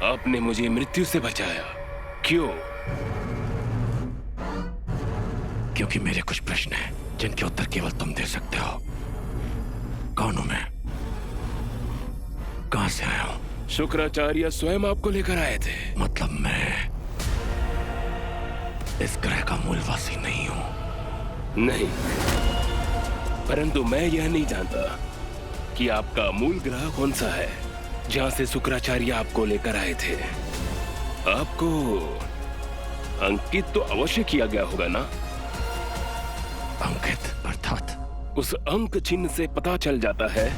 आपने मुझे मृत्यु से बचाया। क्यों? क्योंकि मेरे कुछ प्रश्न हैं जिनके उत्तर केवल तुम दे सकते हो। कौन हूं मैं? कहां से आया हूं? शुक्राचार्य स्वयं आपको लेकर आए थे। मतलब मैं इस ग्रह का मूलवासी नहीं हूं। नहीं, परंतु मैं यह नहीं जानता कि आपका मूल ग्रह कौन सा है जहां से शुक्राचार्य आपको लेकर आए थे। आपको अंकित तो अवश्य किया गया होगा ना? अंकित अर्थात? उस अंक चिन्ह से पता चल जाता है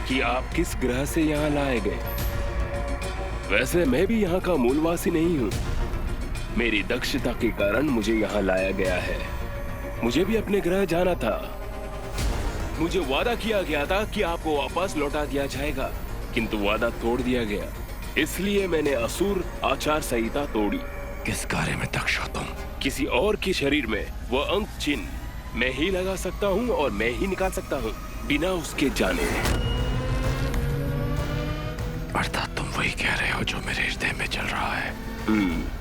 कि आप किस ग्रह से यहाँ लाए गए। वैसे मैं भी यहाँ का मूलवासी नहीं हूँ। मेरी दक्षता के कारण मुझे यहाँ लाया गया है। मुझे भी अपने ग्रह जाना था। मुझे वादा किया गया था कि आपको वापस लौटा दिया जाएगा, किंतु वादा तोड़ दिया गया। इसलिए मैंने असुर आचार संहिता तोड़ी। किस कार्य में दक्ष हो तुम? किसी और के शरीर में वह अंक चिन्ह मैं ही लगा सकता हूँ और मैं ही निकाल सकता हूँ बिना उसके जाने। अर्थात तुम वही कह रहे हो जो मेरे हृदय में चल रहा है।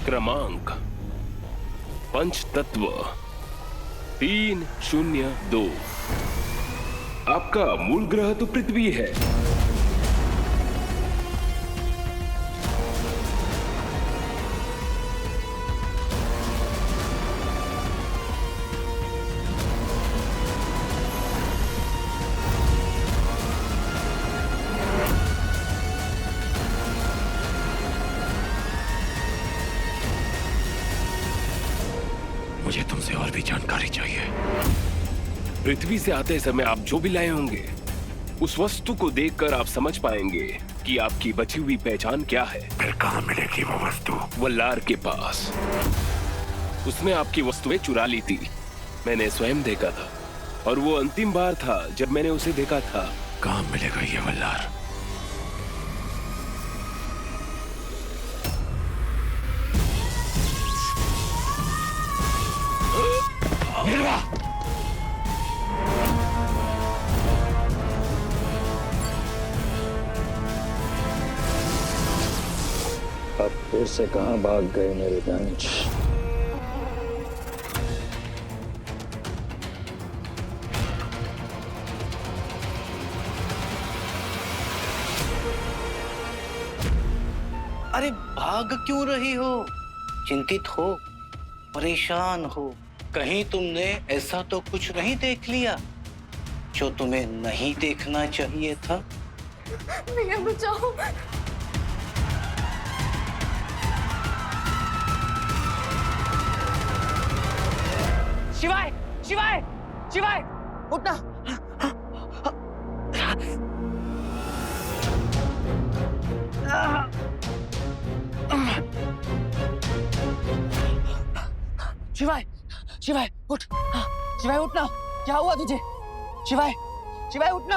क्रमांक पंच तत्व 302। आपका मूल ग्रह तो पृथ्वी है। मुझे तुमसे और भी जानकारी चाहिए। पृथ्वी से आते समय आप जो भी लाए होंगे, उस वस्तु को देखकर आप समझ पाएंगे कि आपकी बची हुई पहचान क्या है। फिर कहाँ मिलेगी वो वस्तु? वल्लार के पास। उसने आपकी वस्तुएं चुरा ली थी। मैंने स्वयं देखा था, और वो अंतिम बार था जब मैंने उसे देखा था। कहाँ मिलेगा ये वल्लार? अब फिर से कहां भाग गए मेरे वंश? अरे भाग क्यों रही हो? चिंतित हो, परेशान हो? कहीं तुमने ऐसा तो कुछ नहीं देख लिया जो तुम्हें नहीं देखना चाहिए था? भैया बचाओ। शिवाय, शिवाय, शिवाय, उठना। शिवाय, शिवाय उठ। शिवाय उठना। क्या हुआ तुझे? शिवाय, शिवाय उठना।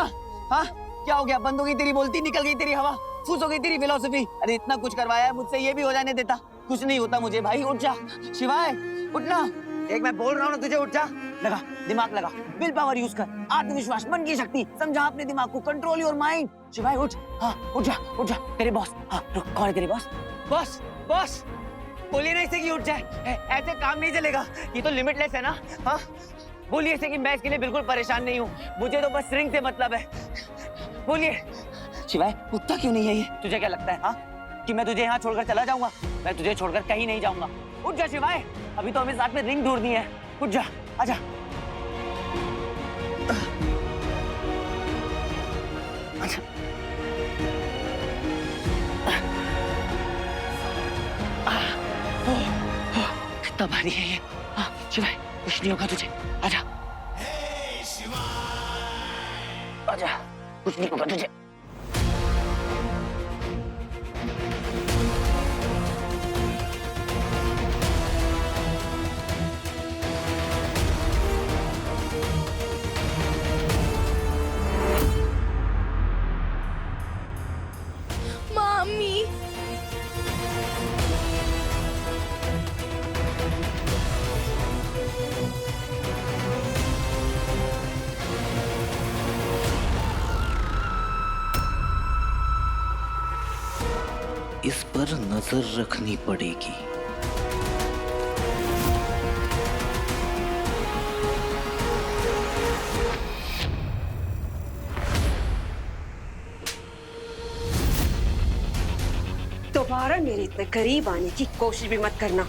हाँ, क्या हो गया? बंद हो गई तेरी बोलती, निकल गई तेरी हवा, फूस हो गई तेरी फिलॉसफी। अरे इतना कुछ करवाया है मुझसे, ये भी हो जाने देता? कुछ नहीं होता मुझे भाई, उठ जा। शिवाय उठना। एक मैं बोल रहा हूँ ना तुझे, उठ जा। लगा दिमाग, लगा विल पावर यूज कर, आत्मविश्वास, मन की शक्ति, समझा अपने दिमाग को, कंट्रोल योर माइंड। शिवाय उठ। हाँ उठ जा, उठ जा। तेरे बॉस, हाँ रुक, कौन है तेरे बॉस? बॉस, बॉस बोलिए ना इसे कि उठ जाए। ऐसे काम नहीं चलेगा, ये तो लिमिटलेस है ना। हाँ बोलिए इसे कि मैं इसके लिए बिल्कुल परेशान नहीं हूँ, मुझे तो बस रिंग से मतलब है। बोलिए। शिवाय उठता क्यों नहीं है ये? तुझे क्या लगता है हाँ कि मैं तुझे यहाँ छोड़कर चला जाऊंगा? मैं तुझे छोड़कर कहीं नहीं जाऊंगा। उठ जा शिवाय, अभी तो हमें साथ में रिंग ढूंढनी है। उठ जा, आजा। कितना भारी है ये। हाँ शिवाय, कुछ नहीं होगा तुझे, आजा आजा, कुछ नहीं होगा तुझे। मामी इस पर नजर रखनी पड़ेगी। दोबारा मेरे इतने करीब आने की कोशिश भी मत करना।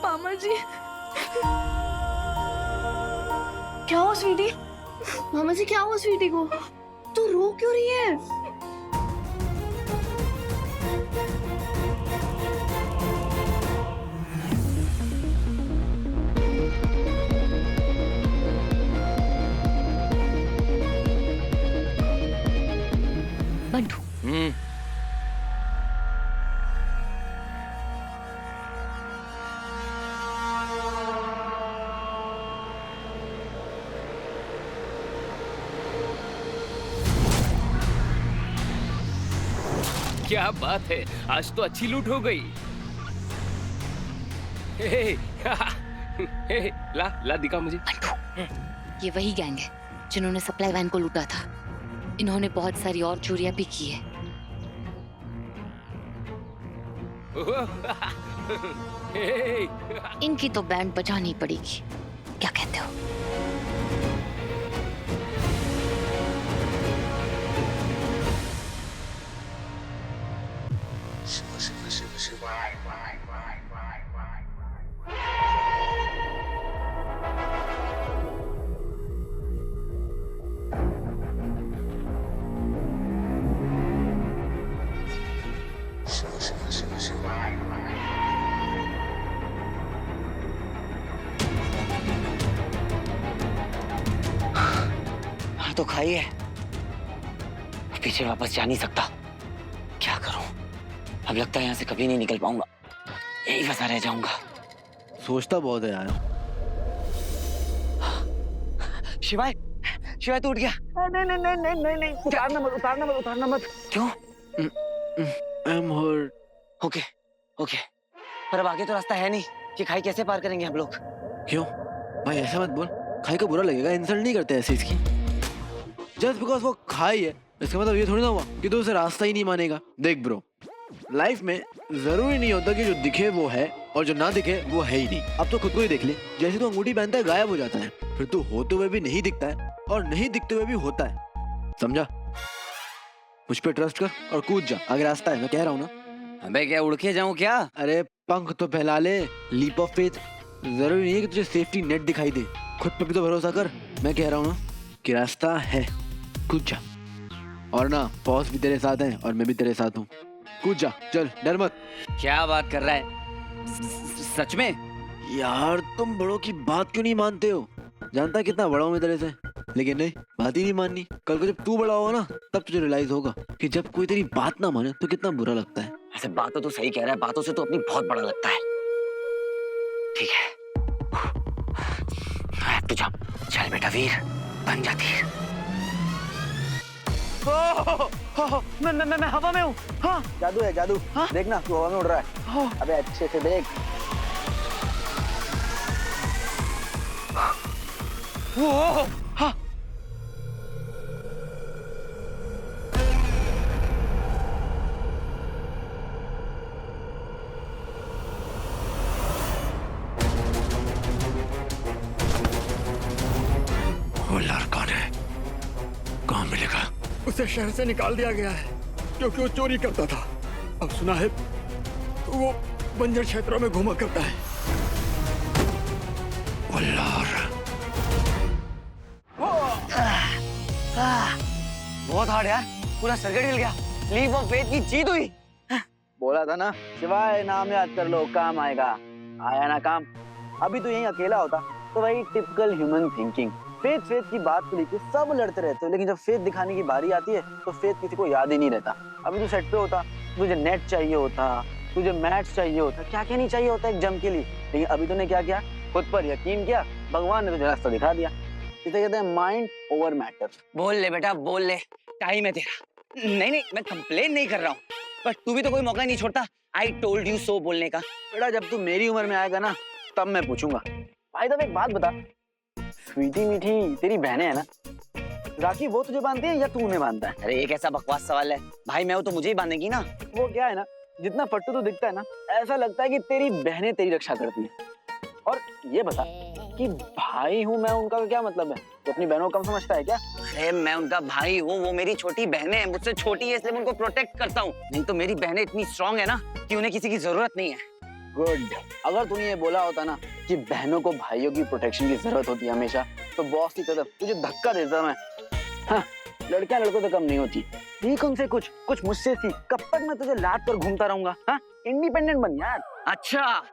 मामा जी क्या हुआ स्वीटी? मामा जी क्या हुआ स्वीटी को? तू रो क्यों रही है? बंटू क्या बात है, आज तो अच्छी लूट हो गई। हे, हे, ला ला दिखा मुझे। ये वही गैंग है जिन्होंने सप्लाई वैन को लूटा था। इन्होंने बहुत सारी और चोरियां भी की है। हे, इनकी तो बैंड बजानी पड़ेगी, क्या कहते हो? हाँ तो खाई है, पीछे वापस जा नहीं सकता। क्या करूं? अब लगता है यहाँ से कभी नहीं निकल पाऊंगा, यही फंसा रह जाऊंगा। सोचता बहुत है यार। शिवाय, शिवाय तू उठ गया। नहीं नहीं नहीं नहीं नहीं नहीं, उतारना मत, उतारना मत, उतारना मत। क्यों? I am hurt. Okay okay, पर अब आगे तो रास्ता है नहीं कि खाई कैसे पार करेंगे हम लोग? क्यों भाई ऐसा मत बोल, खाई को बुरा लगेगा। इंसल्ट नहीं करते ऐसे इसकी। जस्ट बिकॉज वो खाई है इसका मतलब ये थोड़ी ना हुआ कि तू उसे रास्ता ही नहीं मानेगा। देख ब्रो, लाइफ में जरूरी नहीं होता कि जो दिखे वो है और जो ना दिखे वो है ही नहीं। अब तो खुद को ही देख ले, जैसे तू अंगूठी पहनता है गायब हो जाता है, फिर तू होते हुए भी नहीं दिखता है और नहीं दिखते हुए भी होता है। समझा? मुझ पे ट्रस्ट कर और कूद जा, आगे रास्ता है, मैं कह रहा हूँ ना। अबे क्या उड़ के जाऊं क्या? अरे पंख तो फैला ले, लीप ऑफ फेथ। जरूरी नहीं है कि तुझे सेफ्टी नेट दिखाई दे, खुद पे भी तो भरोसा कर। मैं कह रहा हूँ ना कि रास्ता है, कूद जा। और ना बॉस भी तेरे साथ है और मैं भी तेरे साथ हूँ, कूद जा, चल डर मत। क्या बात कर रहा है? सच में? यार तुम बड़ों की बात क्यों नहीं मानते हो? जानता है कितना बड़ा हूँ मैं तेरे से, लेकिन नहीं, बात ही नहीं माननी। कल को जब तू बड़ा होगा ना तब तुझे रियलाइज होगा कि जब कोई तेरी बात ना माने तो कितना बुरा लगता है। ऐसे बातों तो सही कह रहा है, बातों से तो अपनी बहुत बड़ा लगता है। ठीक है, तू जा, चल बेटा वीर, बन जा तीर। मैं हवा में हूँ। हाँ जादू है जादू। हाँ? देखना तू हवा में उड़ रहा है। अबे अच्छे से देख। वो हाँ। वो लार कौन है? कहाँ मिलेगा? उसे शहर से निकाल दिया गया है क्योंकि वो चोरी करता था। अब सुना है वो बंजर क्षेत्रों में घूमा करता है। वो लार बहुत हार्ड यार। पूरा सर्किट हिल गया। लीप ऑफ फेथ की जीत हुई। बोला था ना शिवाय, नाम याद कर लो काम आएगा। आया ना काम। अभी तो यहीं अकेला होता तो वही typical human thinking, faith faith की बात को लेकर सब लड़ते रहते हो, लेकिन जब फेथ दिखाने की बारी आती है तो फेथ किसी को याद ही नहीं रहता। अभी तू सेट पे होता, तुझे नेट चाहिए होता, तुझे मैथ्स चाहिए होता, क्या क्या नहीं चाहिए होता एक जम के लिए, लेकिन अभी तूने क्या किया, खुद पर यकीन किया, भगवान ने तुझे रास्ता दिखा दिया। इसे कहते हैं माइंड ओवर मैटर। बोल ले बेटा बोल ले, टाइम है तेरा। नहीं मैं कंप्लेन नहीं कर रहा हूँ, पर तू भी तो कोई मौका नहीं छोड़ता आई टोल्ड यू सो बोलने का। बेटा जब तू मेरी उम्र में आएगा ना तब मैं पूछूंगा। भाई तब एक बात बता, स्वीटी मीठी तेरी बहनें है ना, राखी वो तुझे बांधती है या तू उन्हें बांधता है? अरे ये कैसा बकवास सवाल है भाई, मैं वो तो मुझे ही बांधेगी ना। वो क्या है ना, जितना फट्टू तो दिखता है ना, ऐसा लगता है कि तेरी बहनें तेरी रक्षा करती है। और ये बता कि भाई हूँ मैं, उनका क्या मतलब है? तो अपनी बहनों को कम समझता है क्या? अरे मैं उनका भाई हूँ, वो मेरी छोटी बहनें हैं, मुझसे छोटी है इसलिए मैं उनको प्रोटेक्ट करता हूँ, नहीं तो मेरी बहनें इतनी स्ट्रांग है ना कि उन्हें किसी की जरूरत नहीं है। गुड। अगर तूने ये बोला होता ना कि बहनों को भाइयों की प्रोटेक्शन की जरूरत होती है हमेशा, तो बॉस की तरफ तुझे धक्का देता मैं। हाँ, लड़कियां लड़कों से कम नहीं होती, सीख उनसे कुछ मुझसे सीख। कब तक मैं तुझे लाद कर घूमता रहूंगा? हाँ, इंडिपेंडेंट बन यार। अच्छा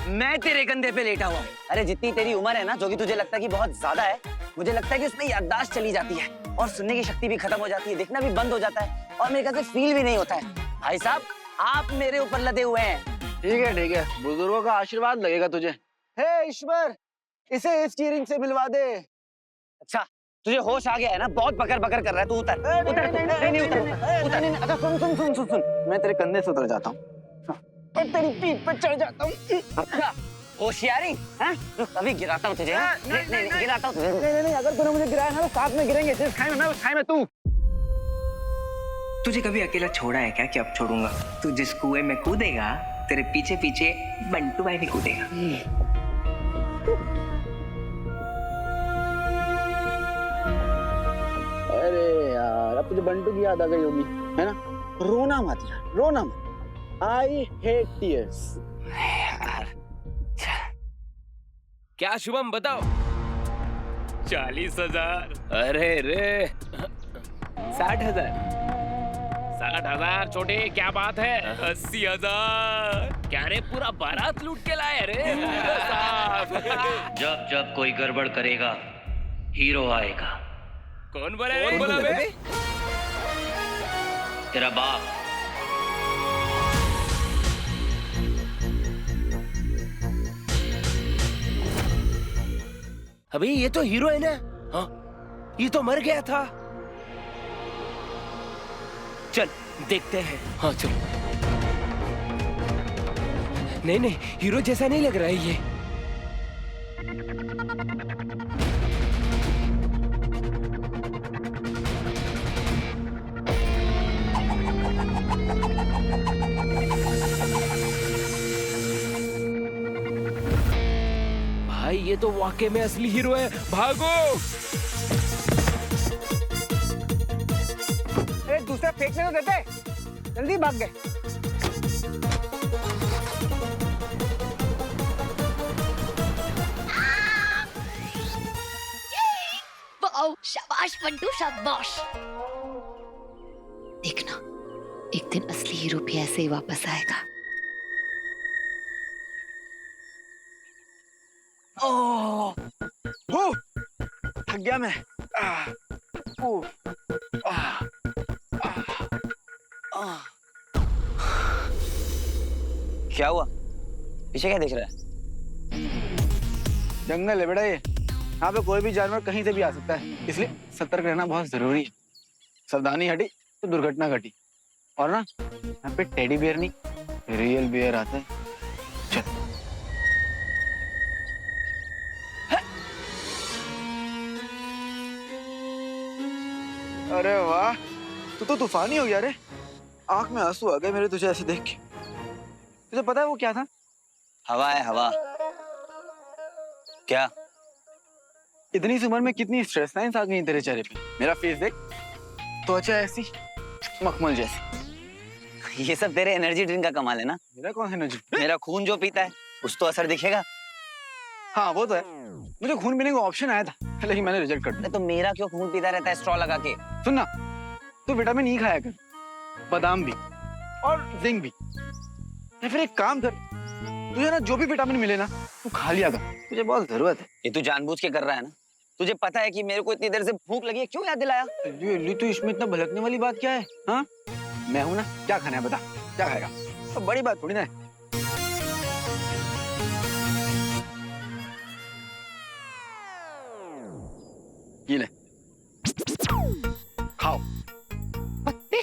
मैं तेरे कंधे पे लेटा हुआ। अरे जितनी तेरी उम्र है ना, जो कि तुझे लगता है कि बहुत ज्यादा है, मुझे लगता है कि उसमें याददाश्त चली जाती है और सुनने की शक्ति भी खत्म हो जाती है, देखना भी बंद हो जाता है और मेरे ख्याल से फील भी नहीं होता है। भाई साहब आप मेरे ऊपर लदे हुए हैं। ठीक है, बुजुर्गों का आशीर्वाद लगेगा तुझे। हे ईश्वर, इसे स्टीयरिंग से मिलवा दे। अच्छा तुझे होश आ गया है ना, बहुत बकर बकर कर रहा है तू, उतर नहीं, अच्छा सुन, मैं तेरे कंधे से उतर जाता हूँ और तेरी पीठ पर चढ़ जाता हूँ। अच्छा होशियारी है, अभी गिराता हूँ तुझे। नहीं गिराता हूँ तुझे। नहीं, अगर तूने मुझे गिराया ना तो साथ में गिरेंगे, जिस खाए में मैं उस खाए में तू। तुझे कभी अकेला छोड़ा है क्या कि अब छोड़ूंगा? तू जिस कुएं में कूदेगा तेरे पीछे पीछे बंटू भाई भी कूदेगा। अरे यार अब तुझे बंटू की याद आ गई होगी, है ना? रोना मत यार, रोना मत। I hate tears. यार क्या शुभम बताओ? 40,000। अरे रे 60,000। 60,000 छोटे क्या बात है? 80,000। क्या रे पूरा बारात लूट के लाए रे? जब जब कोई गड़बड़ करेगा हीरो आएगा। कौन बोला बे? तेरा बाप। अबे ये तो हीरो है ना? हाँ, ये तो मर गया था। चल देखते हैं। हाँ चल। नहीं हीरो जैसा नहीं लग रहा है ये। भाई ये तो वाकई में असली हीरो है, भागो। अरे दूसरा फेंकने तो देते, जल्दी भाग गए। वाओ, शाबाश बंटू शाबाश। देखना एक दिन असली हीरो भी ऐसे ही वापस आएगा। थक गया मैं। क्या हुआ? पीछे क्या देख रहा है? जंगल है बेटा ये, यहाँ पे कोई भी जानवर कहीं से भी आ सकता है, इसलिए सतर्क रहना बहुत जरूरी है। सावधानी हटी तो दुर्घटना घटी। और ना यहाँ पे टेडी बियर नहीं रियल बियर आता है। चल। अरे वाह, तू तो तूफानी हो गया रे। आंख में आंसू आ गए मेरे तुझे ऐसे देख के। तुझे पता है वो क्या था? हवा है हवा। क्या? इतनी सी उम्र में कितनी स्ट्रेस लाइंस आ गई तेरे चेहरे पे। मेरा फेस देख, त्वचा ऐसी मखमल जैसी। ये सब तेरे एनर्जी ड्रिंक का कमाल है ना। मेरा कौन है एनर्जी? मेरा खून जो पीता है उस तो असर दिखेगा। हाँ वो तो है, मुझे खून पीने का ऑप्शन आया था लेकिन मैंने रिजेक्ट कर दिया। तो मेरा क्यों खून पीता रहता है स्ट्रॉ लगा के? सुन ना, तो विटामिन ई खाया कर, बादाम भी और जिंक भी। या फिर एक काम कर, तुझे ना जो भी विटामिन मिले ना तू खा लिया कर, तुझे बहुत जरूरत है। ये तू जानबूझ के कर रहा है ना? तुझे पता है कि मेरे को इतनी देर से भूख लगी है, क्यों याद दिलाया? ये तो इसमें इतना भड़कने वाली बात क्या है? हाँ, मैं हूं ना, क्या खाना है बता, क्या खाएगा? तो बड़ी बात थोड़ी ना है। ये ले, खाओ। पत्ते?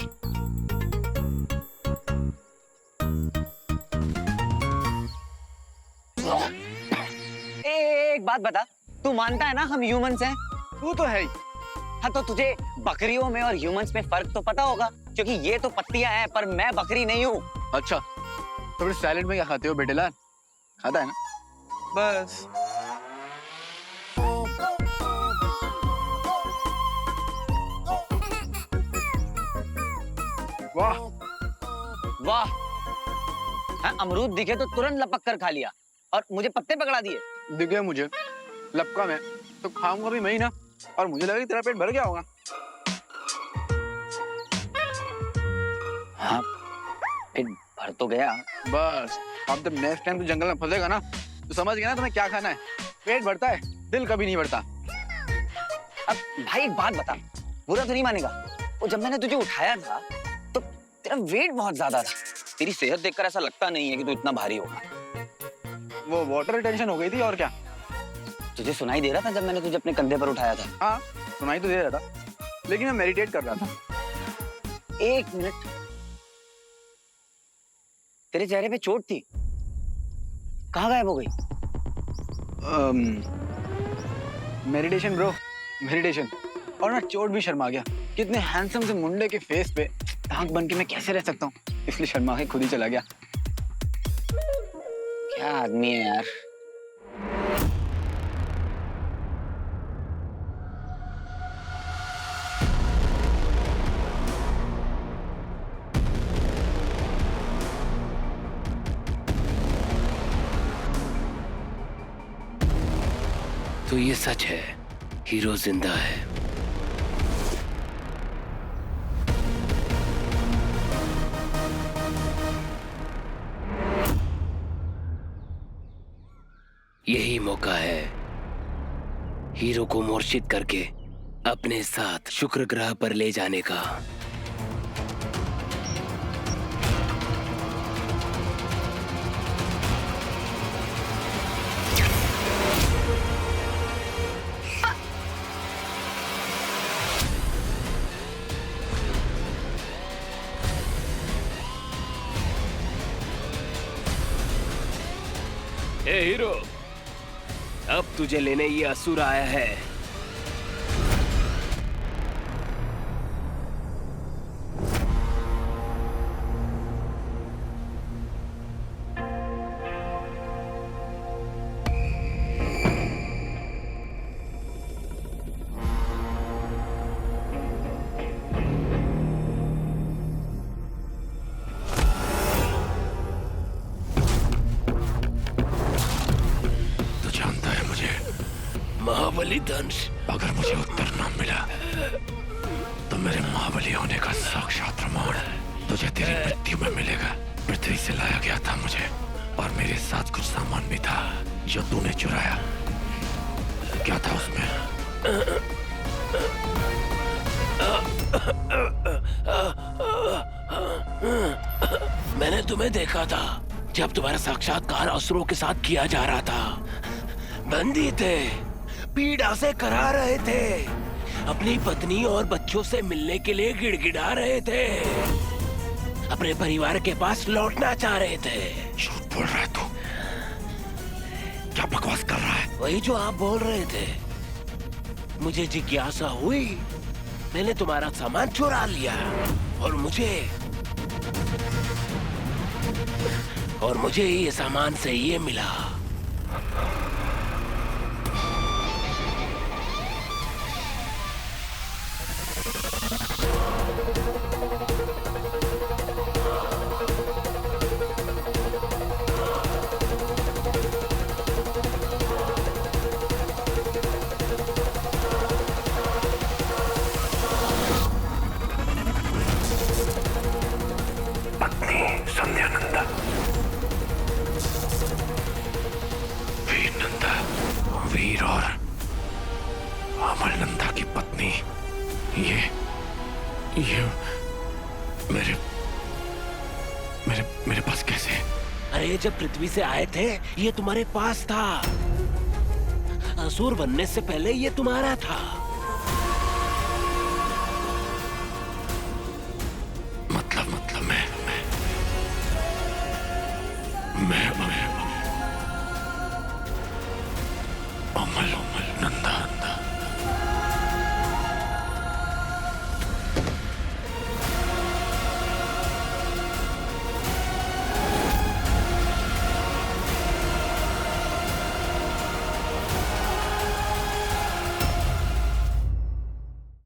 एक बात बता, तू मानता है ना हम ह्यूमंस हैं? तू तो है ही। हाँ, तो तुझे बकरियों में और ह्यूमंस में फर्क तो पता होगा, क्योंकि ये तो पत्तियां हैं पर मैं बकरी नहीं हूँ। अच्छा, तो फिर सैलेड में क्या खाते हो बेटेलाल? खाता है ना? बस। वाह वाह, हाँ, अमरूद दिखे तो तुरंत लपक कर खा लिया और मुझे पत्ते पकड़ा दिए। दिखे मुझे लपका में तो खाऊंगा भी मैं ही ना, और मुझे लगा कि तेरा पेट भर गया होगा। हाँ, पेट भर तो गया। बस अब जब नेक्स्ट टाइम तू जंगल में फंसेगा ना तो समझ गया ना तुम्हें क्या खाना है। पेट भरता है, दिल कभी नहीं भरता। अब भाई एक बात बता, बुरा तो नहीं मानेगा, वो जब मैंने तुझे उठाया था तो तेरा वेट बहुत ज्यादा था। तेरी सेहत देखकर ऐसा लगता नहीं है कि तू इतना भारी होगा। वो वाटर रिटेंशन हो गई थी और क्या। तुझे सुनाई दे रहा था जब मैंने तुझे अपने कंधे पर उठाया था? हाँ, सुनाई तो दे रहा था, लेकिन मैं मेडिटेट कर रहा था। एक मिनट, तेरे चेहरे पे चोट थी, कहाँ गायब हो गई? Meditation bro, meditation. और ना चोट भी शर्मा गया। कितने हैंडसम से मुंडे के फेस पे दाग बन के मैं कैसे रह सकता हूँ, इसलिए शर्मा के खुद ही चला गया। क्या आदमी है यार। तो ये सच है, हीरो जिंदा है। यही मौका है हीरो को मूर्छित करके अपने साथ शुक्र ग्रह पर ले जाने का। ए हीरो, अब तुझे लेने ये असुर आया है। महाबली दंश, अगर मुझे उत्तर न मिला तो मेरे महाबली होने का साक्षात प्रमाण तुझे तेरी मृत्यु में मिलेगा। पृथ्वी से लाया गया था मुझे, और मेरे साथ कुछ सामान भी था जो तूने चुराया। क्या था उसमें? मैंने तुम्हें देखा था जब तुम्हारा साक्षात्कार असुरों के साथ किया जा रहा था। बंदी थे, पीड़ा से करा रहे थे, अपनी पत्नी और बच्चों से मिलने के लिए गिड़गिड़ा रहे थे, अपने परिवार के पास लौटना चाह रहे थे। झूठ बोल रहा है तू, क्या बकवास कर रहा है? वही जो आप बोल रहे थे। मुझे जिज्ञासा हुई, मैंने तुम्हारा सामान चुरा लिया और मुझे ये सामान से ये मिला। ये मेरे मेरे मेरे पास कैसे? अरे जब पृथ्वी से आए थे ये तुम्हारे पास था। असुर बनने से पहले ये तुम्हारा था।